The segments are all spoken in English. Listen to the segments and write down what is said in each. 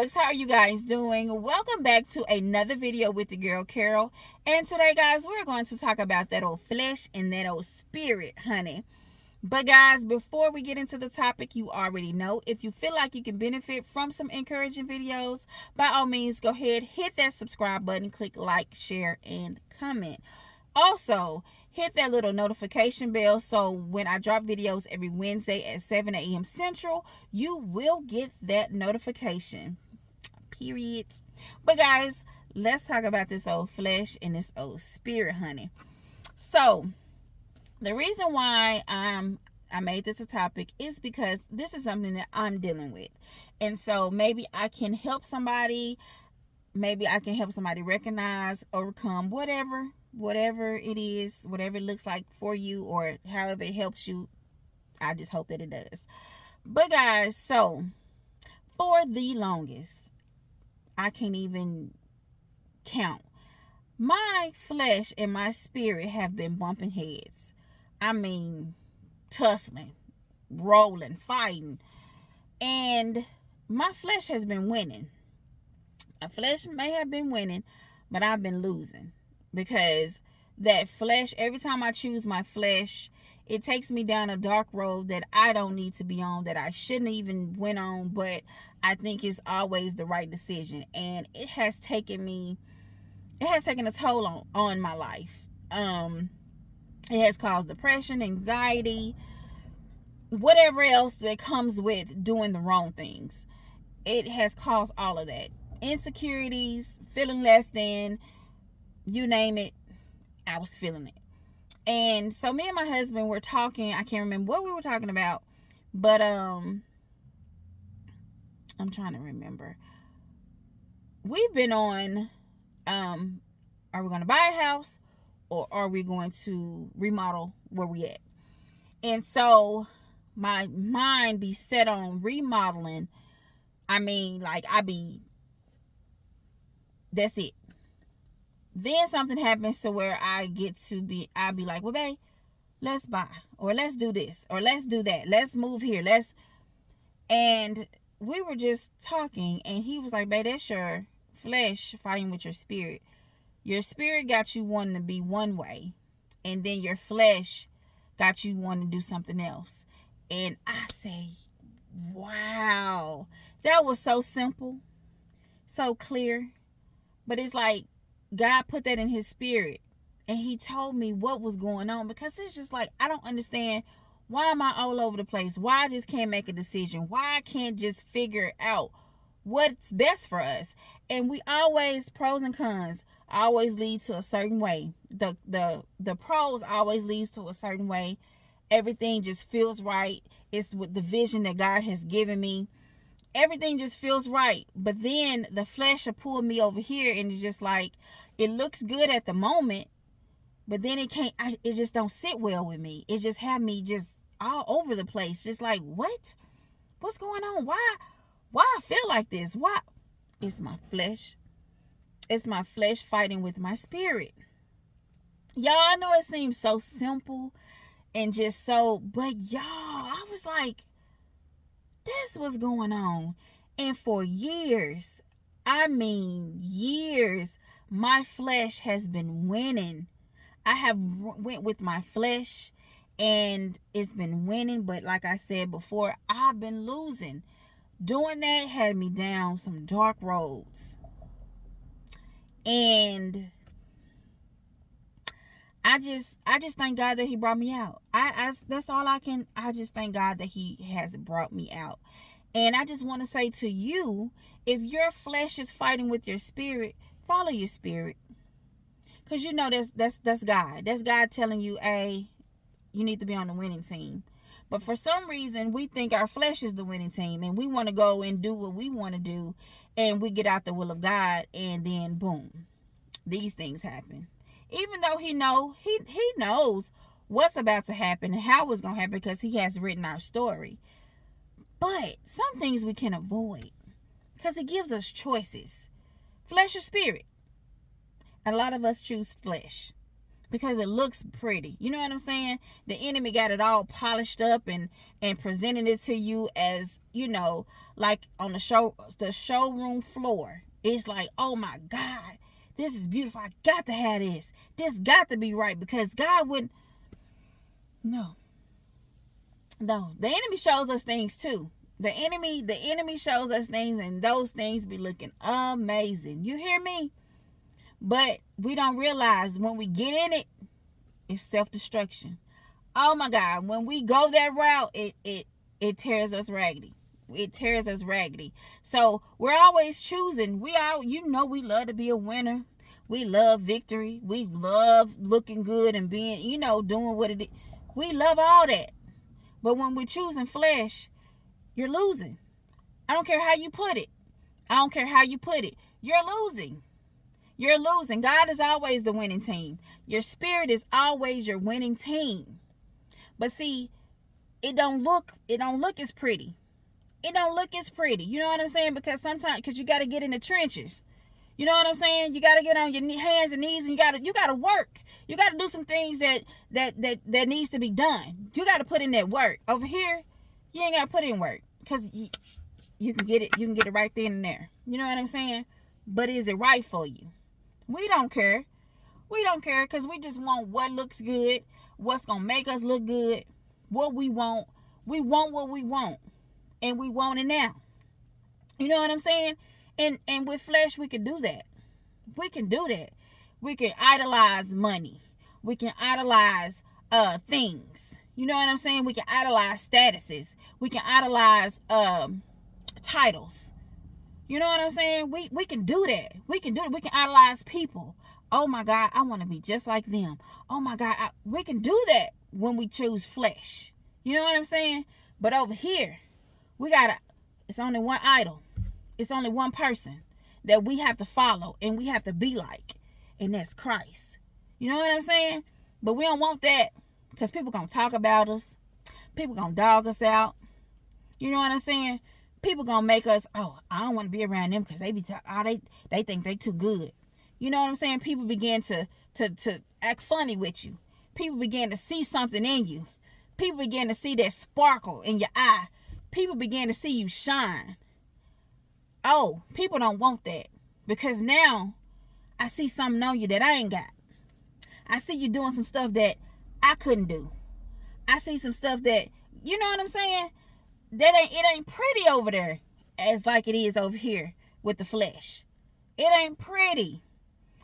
Luvbugs, how are you guys doing? Welcome back to another video with the girl Carol. And today, guys, we're going to talk about that old flesh and that old spirit, honey. But guys, before we get into the topic, you already know, if you feel like you can benefit from some encouraging videos, by all means, go ahead, hit that subscribe button, click like, share, and comment. Also, hit that little notification bell so when I drop videos every Wednesday at 7 a.m. Central, you will get that notification. Period. But guys, let's talk about this old flesh and this old spirit, honey. So, the reason why I made this a topic is because this is something that I'm dealing with. And so maybe I can help somebody. Maybe I can help somebody recognize, overcome, whatever it is, whatever it looks like for you, or however it helps you. I just hope that it does. But guys, so for the longest, I can't even count. My flesh and my spirit have been bumping heads. I mean, tussling, rolling, fighting. And my flesh has been winning. My flesh may have been winning, but I've been losing. Because that flesh, every time I choose my flesh, it takes me down a dark road that I don't need to be on, that I shouldn't even went on, but I think it's always the right decision. And it has taken a toll on my life. It has caused depression, anxiety, whatever else that comes with doing the wrong things. It has caused all of that. Insecurities, feeling less than, you name it, I was feeling it. And so me and my husband were talking. I can't remember what we were talking about, but I'm trying to remember. We've been on, are we going to buy a house or are we going to remodel where we at? And so my mind be set on remodeling. I mean, like that's it. Then something happens to where I'll be like, well, babe, let's buy, or let's do this, or let's do that. Let's move here. And we were just talking, and he was like, babe, that's your flesh fighting with your spirit. Your spirit got you wanting to be one way, and then your flesh got you wanting to do something else. And I say, wow, that was so simple, so clear. But it's like God put that in his spirit, and he told me what was going on, because it's just like, I don't understand, why am I all over the place? Why I just can't make a decision? Why I can't just figure out what's best for us? And we always, pros and cons always lead to a certain way. The pros always leads to a certain way. Everything just feels right. It's with the vision that God has given me. Everything just feels right. But then the flesh will pull me over here, and it's just like, it looks good at the moment, but then it just don't sit well with me. It just have me just all over the place. Just like, what's going on? Why I feel like this? Why? It's my flesh. It's my flesh fighting with my spirit. Y'all, I know it seems so simple and just so, but y'all, I was like, this was going on. And for years, I mean years, my flesh has been winning. I have went with my flesh, and it's been winning. But like I said before, I've been losing. Doing that had me down some dark roads. And I just thank God that he brought me out. That's all I just thank God that he has brought me out. And I just want to say to you, if your flesh is fighting with your spirit, follow your spirit. Because you know that's God. That's God telling you, hey, you need to be on the winning team. But for some reason, we think our flesh is the winning team, and we want to go and do what we want to do, and we get out the will of God, and then boom, these things happen. Even though he knows what's about to happen and how it's going to happen, because he has written our story. But some things we can avoid, because he gives us choices. Flesh or spirit. A lot of us choose flesh. because it looks pretty. You know what I'm saying? The enemy got it all polished up and presented it to you as, you know, like on the showroom floor. It's like, oh my God, this is beautiful. I got to have this. This got to be right, because God wouldn't. No. The enemy shows us things too. The enemy shows us things, and those things be looking amazing. You hear me? But we don't realize when we get in it, it's self-destruction. Oh my God. When we go that route, it tears us raggedy. It tears us raggedy. So we're always choosing. We love to be a winner. We love victory. We love looking good and being, doing what it is. We love all that. But when we're choosing flesh, you're losing. I don't care how you put it. You're losing. You're losing. God is always the winning team. Your spirit is always your winning team. But see, it don't look as pretty. It don't look as pretty. You know what I'm saying? Because you got to get in the trenches. You know what I'm saying? You got to get on your hands and knees, and you got to work. You got to do some things that needs to be done. You got to put in that work. Over here, you ain't got to put in work, because you can get it. You can get it right then and there. You know what I'm saying? But is it right for you? We don't care. We don't care, because we just want what looks good, what's going to make us look good, what we want. We want what we want, and we want it now. You know what I'm saying? And with flesh, we can do that. We can do that. We can idolize money. We can idolize things. You know what I'm saying? We can idolize statuses. We can idolize titles. You know what I'm saying? We can do that. We can do it. We can idolize people. Oh my God, I want to be just like them. Oh my God, we can do that when we choose flesh. You know what I'm saying? But over here, it's only one idol. It's only one person that we have to follow and we have to be like, and that's Christ. You know what I'm saying? But we don't want that, because people gonna talk about us. People gonna dog us out. You know what I'm saying? People gonna make us, oh, I don't want to be around them because they think they too good. You know what I'm saying? People begin to act funny with you. People begin to see something in you. People begin to see that sparkle in your eye. People begin to see you shine. Oh, people don't want that, because now I see something on you that I ain't got. I see you doing some stuff that I couldn't do. I see some stuff that, you know what I'm saying? It ain't pretty over there as like it is over here with the flesh. It ain't pretty.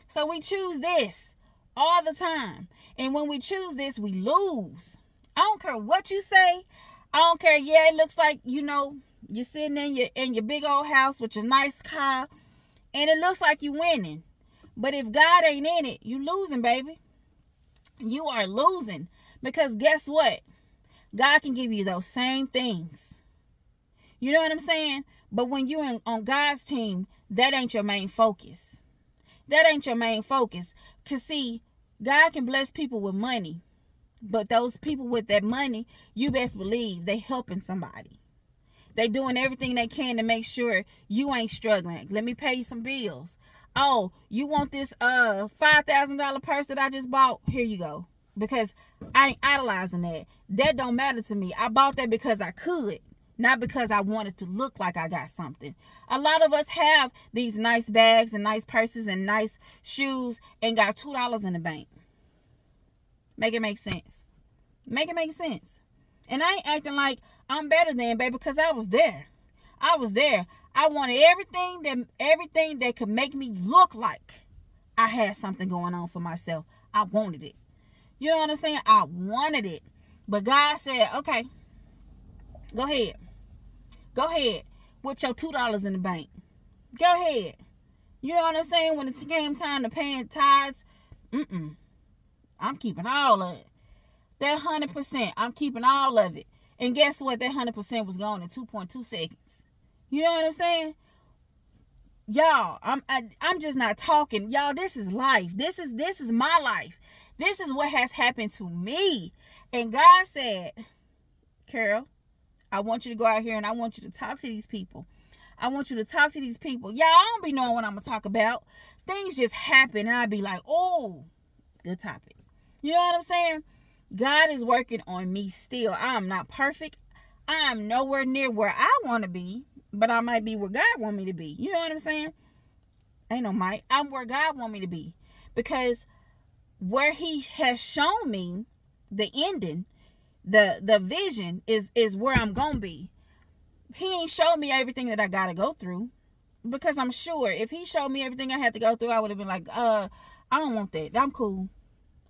So we choose this all the time. And when we choose this, we lose. I don't care what you say. I don't care. Yeah, it looks like, you're sitting in your big old house with your nice car, and it looks like you winning. But if God ain't in it, you losing, baby. You are losing, because guess what? God can give you those same things. You know what I'm saying? But when you're on God's team, that ain't your main focus. That ain't your main focus. Because see, God can bless people with money, but those people with that money, you best believe they helping somebody. They doing everything they can to make sure you ain't struggling. Let me pay you some bills. Oh, you want this $5,000 purse that I just bought? Here you go. Because I ain't idolizing that. That don't matter to me. I bought that because I could, not because I wanted to look like I got something. A lot of us have these nice bags and nice purses and nice shoes and got $2 in the bank. Make it make sense. Make it make sense. And I ain't acting like I'm better than, baby, because I was there. I was there. I wanted everything that could make me look like I had something going on for myself. I wanted it. You know what I'm saying? I wanted it. But God said, okay, go ahead. Go ahead with your $2 in the bank. Go ahead. You know what I'm saying? When it came time to paying tithes, I'm keeping all of it. That 100%, I'm keeping all of it. And guess what? That 100% was gone in 2.2 seconds. You know what I'm saying? Y'all, I'm just not talking. Y'all, this is life. This is my life. This is what has happened to me. And God said, Carol, I want you to go out here and I want you to talk to these people. I want you to talk to these people. Y'all, I don't be knowing what I'm going to talk about. Things just happen and I be like, oh, good topic. You know what I'm saying? God is working on me still. I'm not perfect. I'm nowhere near where I want to be, but I might be where God want me to be. You know what I'm saying? Ain't no might. I'm where God want me to be. Because where he has shown me the ending, the vision is where I'm going to be. He ain't showed me everything that I got to go through. Because I'm sure if he showed me everything I had to go through, I would have been like, I don't want that. I'm cool.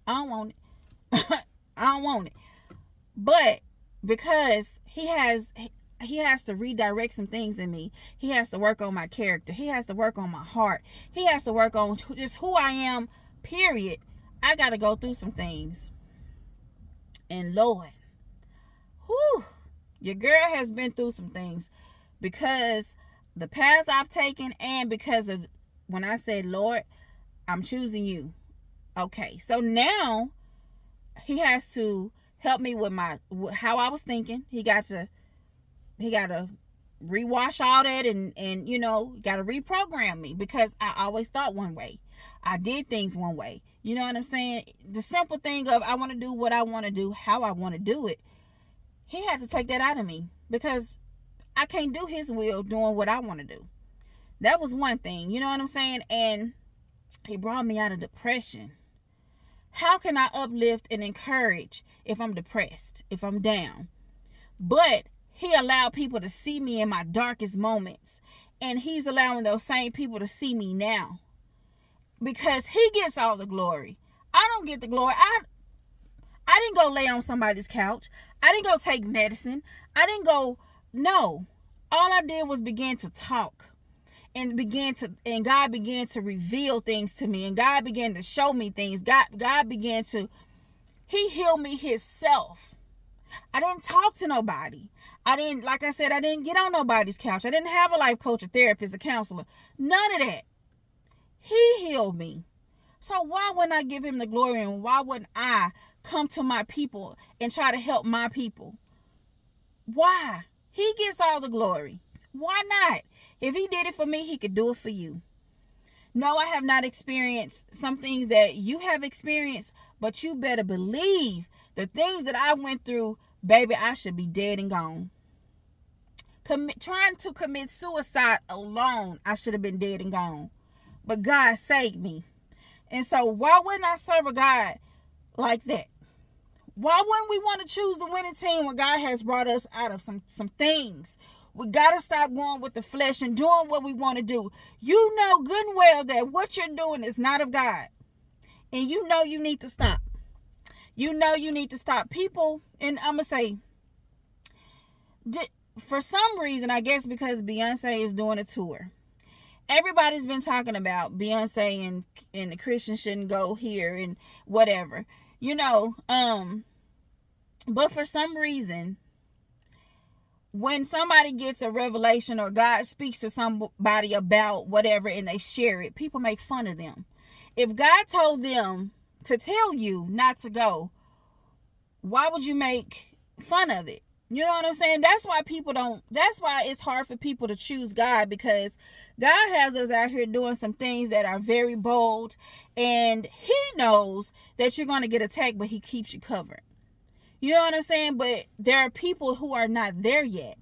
I don't want it. I don't want it. But because he has to redirect some things in me. He has to work on my character. He has to work on my heart. He has to work on just who I am, period. I got to go through some things. And Lord, whew, your girl has been through some things because the paths I've taken and because of when I said, Lord, I'm choosing you. Okay, so now he has to help me with how I was thinking. He got to rewash all that and you know, got to reprogram me because I always thought one way. I did things one way. You know what I'm saying? The simple thing of I want to do what I want to do, how I want to do it. He had to take that out of me because I can't do his will doing what I want to do. That was one thing. You know what I'm saying? And he brought me out of depression. How can I uplift and encourage if I'm depressed, if I'm down? But he allowed people to see me in my darkest moments. And he's allowing those same people to see me now. Because he gets all the glory. I don't get the glory. I didn't go lay on somebody's couch. I didn't go take medicine. I didn't go, no. All I did was begin to talk. And God began to reveal things to me. And God began to show me things. God began to, he healed me himself. I didn't talk to nobody. Like I said, I didn't get on nobody's couch. I didn't have a life coach, a therapist, a counselor. None of that. He healed me. So why wouldn't I give him the glory? And why wouldn't I come to my people and try to help my people? Why? He gets all the glory. Why not? If he did it for me, he could do it for you. No, I have not experienced some things that you have experienced, but you better believe the things that I went through, baby, I should be dead and gone. Trying to commit suicide alone, I should have been dead and gone. But God saved me. And so why wouldn't I serve a God like that? Why wouldn't we want to choose the winning team when God has brought us out of some things? We got to stop going with the flesh and doing what we want to do. You know good and well that what you're doing is not of God. And you know you need to stop. You know you need to stop. People, and I'm going to say, for some reason, I guess because Beyonce is doing a tour. Everybody's been talking about Beyonce and the Christians shouldn't go here and whatever. You know, but for some reason, when somebody gets a revelation or God speaks to somebody about whatever and they share it, people make fun of them. If God told them to tell you not to go, why would you make fun of it? You know what I'm saying? That's why it's hard for people to choose God, because God has us out here doing some things that are very bold, and he knows that you're going to get attacked, but he keeps you covered. You know what I'm saying? But there are people who are not there yet.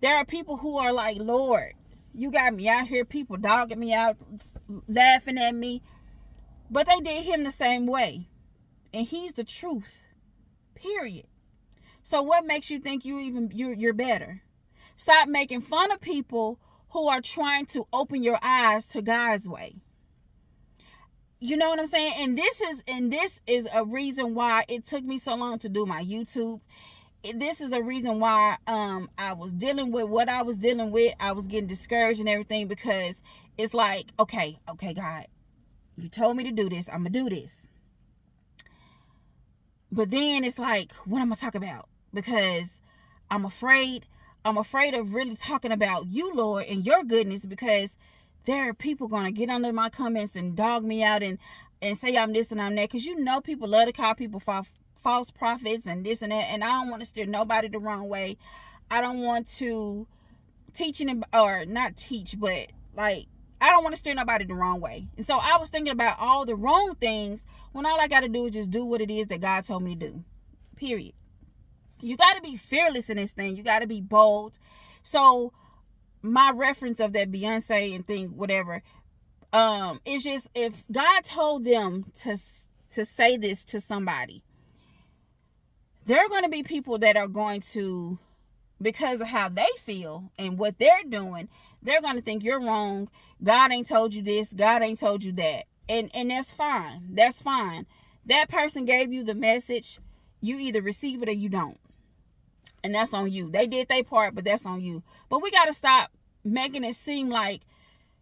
There are people who are like, Lord, you got me out here, people dogging me out, laughing at me. But they did him the same way. And he's the truth. Period. So what makes you think you're better? Stop making fun of people who are trying to open your eyes to God's way. You know what I'm saying? And this is a reason why it took me so long to do my YouTube. This is a reason why I was dealing with what I was dealing with. I was getting discouraged and everything, because it's like, okay, God, you told me to do this. I'm going to do this. But then it's like, what am I talking about? Because I'm afraid of really talking about you, Lord, and your goodness, because there are people going to get under my comments and dog me out and say I'm this and I'm that. Because you know people love to call people false prophets and this and that. And I don't want to steer nobody the wrong way. I don't want to not teach, but like, I don't want to steer nobody the wrong way. And so I was thinking about all the wrong things when all I got to do is just do what it is that God told me to do. Period. You got to be fearless in this thing. You got to be bold. So my reference of that Beyonce and thing, whatever, it's just, if God told them to say this to somebody, there are going to be people that are going to, because of how they feel and what they're doing, they're going to think you're wrong. God ain't told you this. God ain't told you that. And that's fine. That's fine. That person gave you the message. You either receive it or you don't. And that's on you. They did their part, but that's on you. But we got to stop making it seem like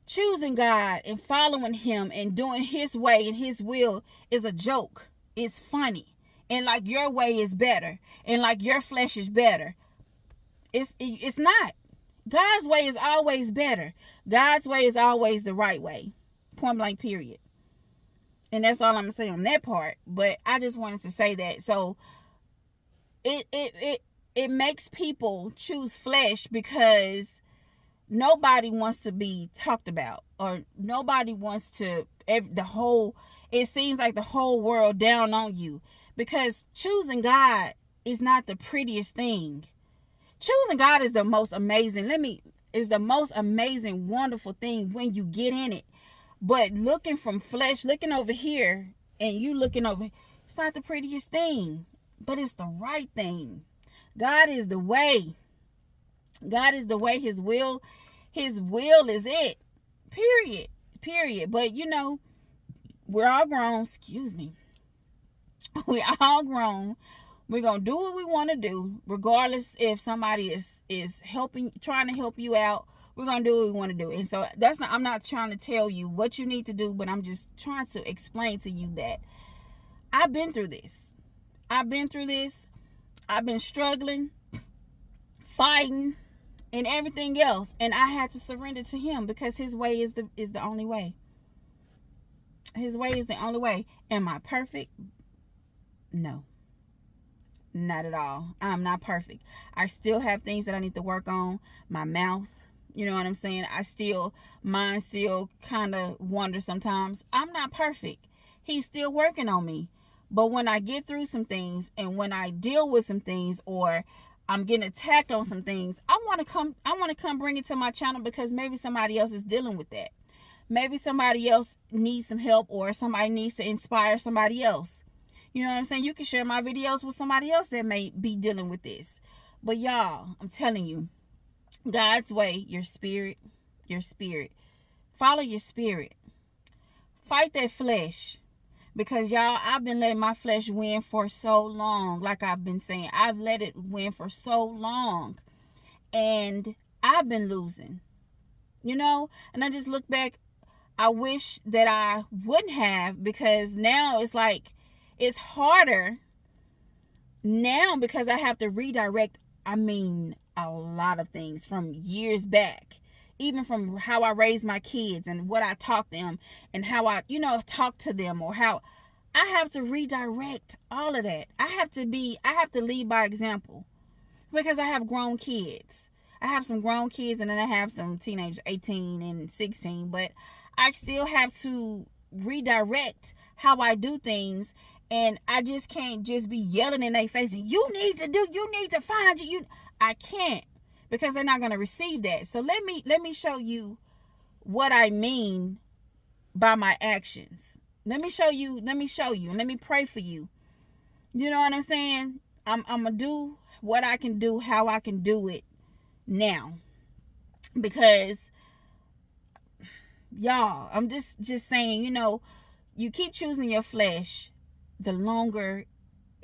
choosing God and following him and doing his way and his will is a joke. It's funny. And like your way is better. And like your flesh is better. It's not. God's way is always better. God's way is always the right way. Point blank, period. And that's all I'm going to say on that part. But I just wanted to say that. So it makes people choose flesh because nobody wants to be talked about, or nobody wants to, it seems like the whole world down on you, because choosing God is not the prettiest thing. Choosing God is the most amazing, wonderful thing when you get in it. But looking from flesh, looking over here, and you looking over, it's not the prettiest thing, but it's the right thing. God is the way. God is the way. His will is it. Period. But we're all grown. Excuse me. We're all grown. We're going to do what we want to do, regardless if somebody is trying to help you out. We're going to do what we want to do. And so I'm not trying to tell you what you need to do, but I'm just trying to explain to you that I've been through this. I've been struggling, fighting, and everything else. And I had to surrender to him because his way is the only way. His way is the only way. Am I perfect? No. Not at all. I'm not perfect. I still have things that I need to work on. My mouth, you know what I'm saying? Mine still kind of wanders sometimes. I'm not perfect. He's still working on me. But when I get through some things, and when I deal with some things, or I'm getting attacked on some things, I want to come bring it to my channel, because maybe somebody else is dealing with that. Maybe somebody else needs some help, or somebody needs to inspire somebody else. You know what I'm saying? You can share my videos with somebody else that may be dealing with this. But y'all, I'm telling you, God's way, your spirit. Follow your spirit. Fight that flesh. Because y'all, I've been letting my flesh win for so long. Like I've been saying, I've let it win for so long. And I've been losing. And I just look back. I wish that I wouldn't have, because now it's like, it's harder now because I have to redirect, a lot of things from years back. Even from how I raise my kids and what I talk to them and how I, talk to them, or how I have to redirect all of that. I have to lead by example, because I have grown kids. I have some grown kids, and then I have some teenagers, 18 and 16, but I still have to redirect how I do things. And I just can't just be yelling in their face and you need to find you. I can't, because they're not going to receive that. So let me show you what I mean by my actions. Let me show you, and let me pray for you. You know what I'm saying? I'm going to do what I can do, how I can do it now. Because y'all, I'm just saying, you keep choosing your flesh, the longer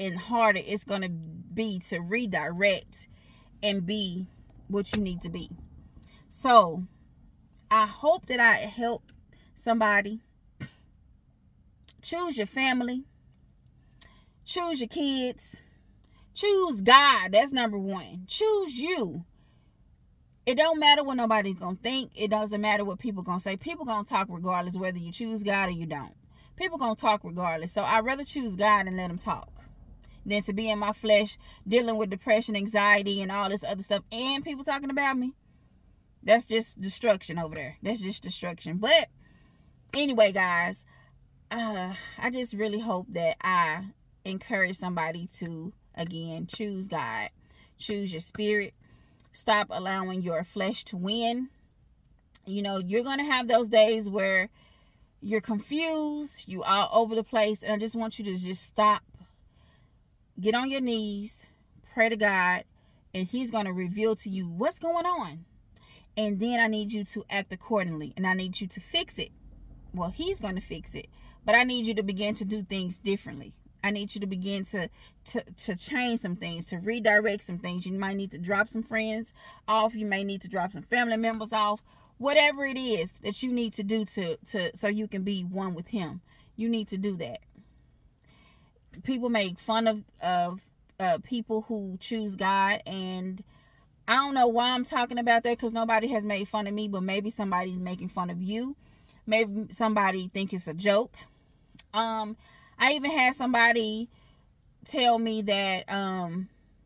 and harder it's going to be to redirect and be what you need to be. So I hope that I help somebody. Choose your family. Choose your kids. Choose God. That's number one. Choose you. It don't matter what nobody's going to think. It doesn't matter what people going to say. People going to talk regardless whether you choose God or you don't. People going to talk regardless. So I'd rather choose God and let them talk than to be in my flesh dealing with depression, anxiety, and all this other stuff, and people talking about me. That's just destruction over there. That's just destruction. But anyway, guys, I just really hope that I encourage somebody to, again, choose God. Choose your spirit. Stop allowing your flesh to win. You know, you're going to have those days where you're confused, you all over the place, and I just want you to just stop, get on your knees, pray to God, and He's going to reveal to you what's going on. And then I need you to act accordingly, and I need you to fix it. Well, He's going to fix it, but I need you to begin to do things differently. I need you to begin to change some things, to redirect some things. You might need to drop some friends off. You may need to drop some family members off. Whatever it is that you need to do to so you can be one with Him, you need to do that. People make fun of people who choose God, and I don't know why I'm talking about that, because nobody has made fun of me, but maybe somebody's making fun of you. Maybe somebody think it's a joke. I even had somebody tell me that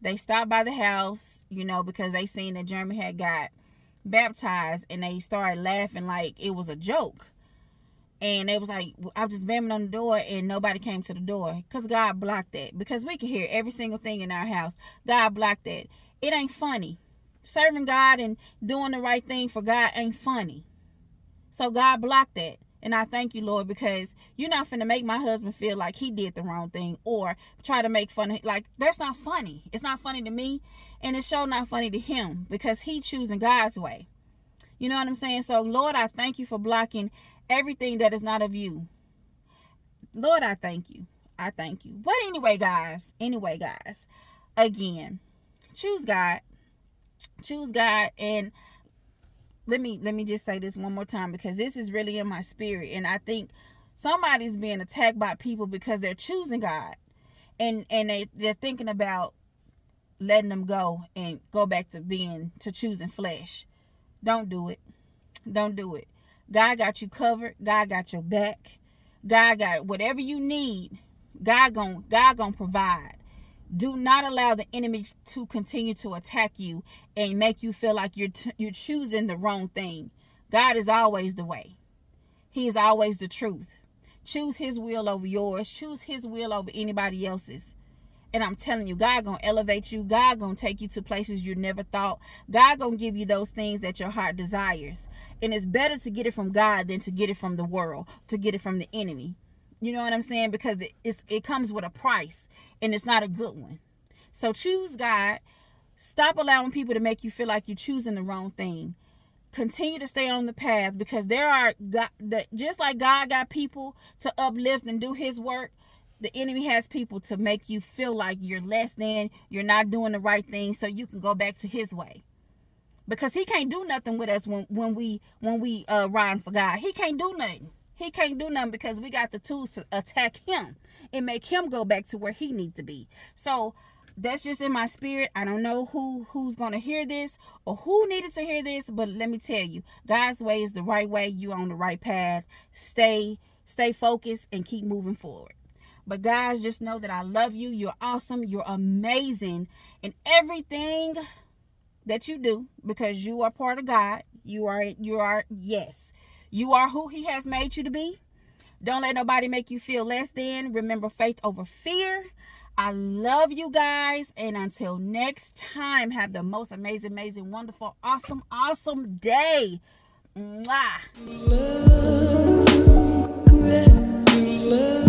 they stopped by the house, you know, because they seen that Jeremy had got baptized, and they started laughing like it was a joke. And they was like, I was just banging on the door and nobody came to the door, because God blocked that. Because we can hear every single thing in our house. God blocked that. It ain't funny. Serving God and doing the right thing for God ain't funny. So God blocked that. And I thank you, Lord, because you're not finna make my husband feel like he did the wrong thing or try to make fun of, like, that's not funny. It's not funny to me, and it's sure not funny to him, because he choosing God's way. You know what I'm saying? So, Lord, I thank you for blocking everything that is not of you. Lord, I thank you. I thank you. But anyway, guys, again, choose God. Choose God. And let me just say this one more time, because this is really in my spirit, and I think somebody's being attacked by people because they're choosing God, and they're thinking about letting them go and go back to choosing flesh. Don't do it. Don't do it. God got you covered. God got your back. God got whatever you need. God gonna provide. Do not allow the enemy to continue to attack you and make you feel like you're choosing the wrong thing. God is always the way. He is always the truth. Choose His will over yours. Choose His will over anybody else's. And I'm telling you, God gonna elevate you. God gonna take you to places you never thought. God gonna give you those things that your heart desires. And it's better to get it from God than to get it from the world, to get it from the enemy. You know what I'm saying? Because it comes with a price, and it's not a good one. So choose God. Stop allowing people to make you feel like you're choosing the wrong thing. Continue to stay on the path, because just like God got people to uplift and do His work, the enemy has people to make you feel like you're less than, you're not doing the right thing, so you can go back to His way. Because He can't do nothing with us when we riding for God. He can't do nothing. He can't do nothing, because we got the tools to attack Him and make Him go back to where He needs to be. So that's just in my spirit. I don't know who's going to hear this or who needed to hear this, but let me tell you, God's way is the right way. You're on the right path. Stay focused and keep moving forward. But guys, just know that I love you. You're awesome. You're amazing in everything that you do, because you are part of God. You are who He has made you to be. Don't let nobody make you feel less than. Remember, faith over fear. I love you guys. And until next time, have the most amazing, wonderful, awesome day. Mwah. Love.